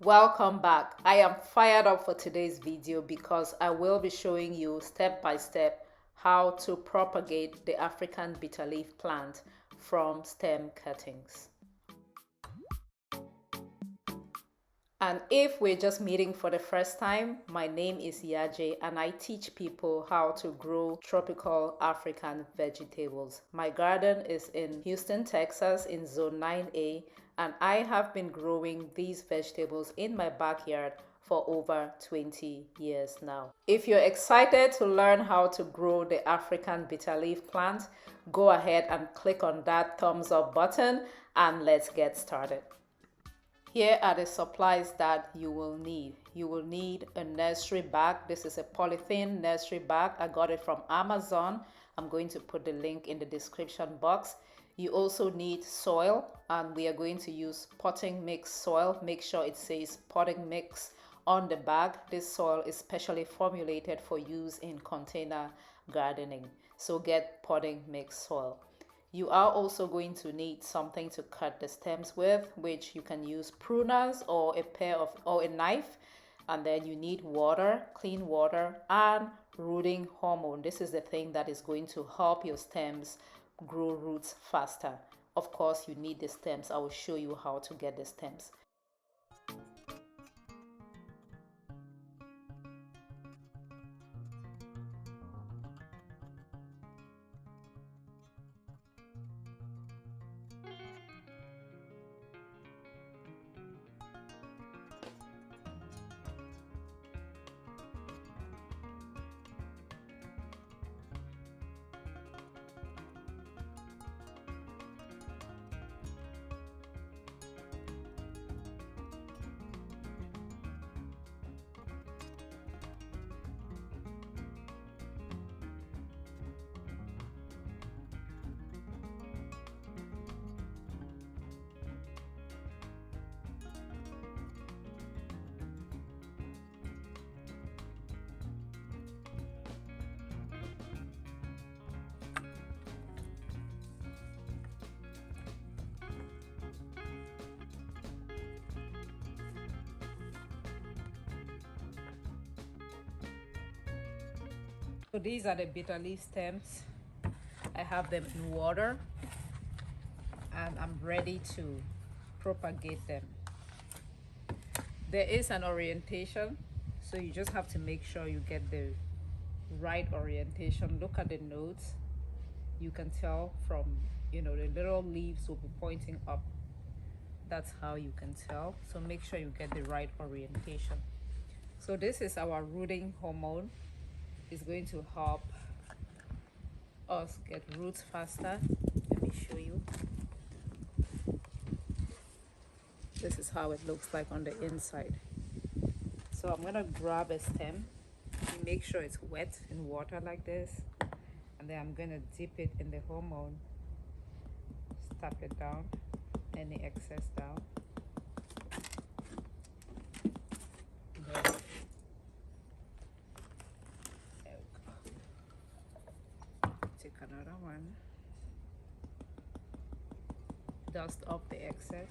Welcome back. I am fired up for today's video because I will be showing you step by step how to propagate the African bitterleaf plant from stem cuttings. And if we're just meeting for the first time, my name is YAJE and I teach people how to grow tropical African vegetables. My garden is in Houston, Texas in zone 9A, and I have been growing these vegetables in my backyard for over 20 years now. If you're excited to learn how to grow the African bitterleaf plant, go ahead and click on that thumbs up button and let's get started. Here are the supplies that you will need. You will need a nursery bag. This is a polythene nursery bag. I got it from Amazon. I'm going to put the link in the description box. You also need soil, and we are going to use potting mix soil. Make sure it says potting mix on the bag. This soil is specially formulated for use in container gardening. So get potting mix soil. You are also going to need something to cut the stems with, which you can use pruners or a knife. And then you need water, clean water, and rooting hormone. This is the thing that is going to help your stems grow roots faster. Of course, you need the stems. I will show you how to get the stems. So these are the bitterleaf stems. I have them in water and I'm ready to propagate them. There is an orientation, so you just have to make sure you get the right orientation. Look at the nodes. You can tell from, the little leaves will be pointing up. That's how you can tell. So make sure you get the right orientation. So this is our rooting hormone. It's going to help us get roots faster. Let me show you. This is how it looks like on the inside. So I'm going to grab a stem. Make sure it's wet in water like this. And then I'm going to dip it in the hormone. Tap it down. Any excess down. Take another one. Dust off the excess.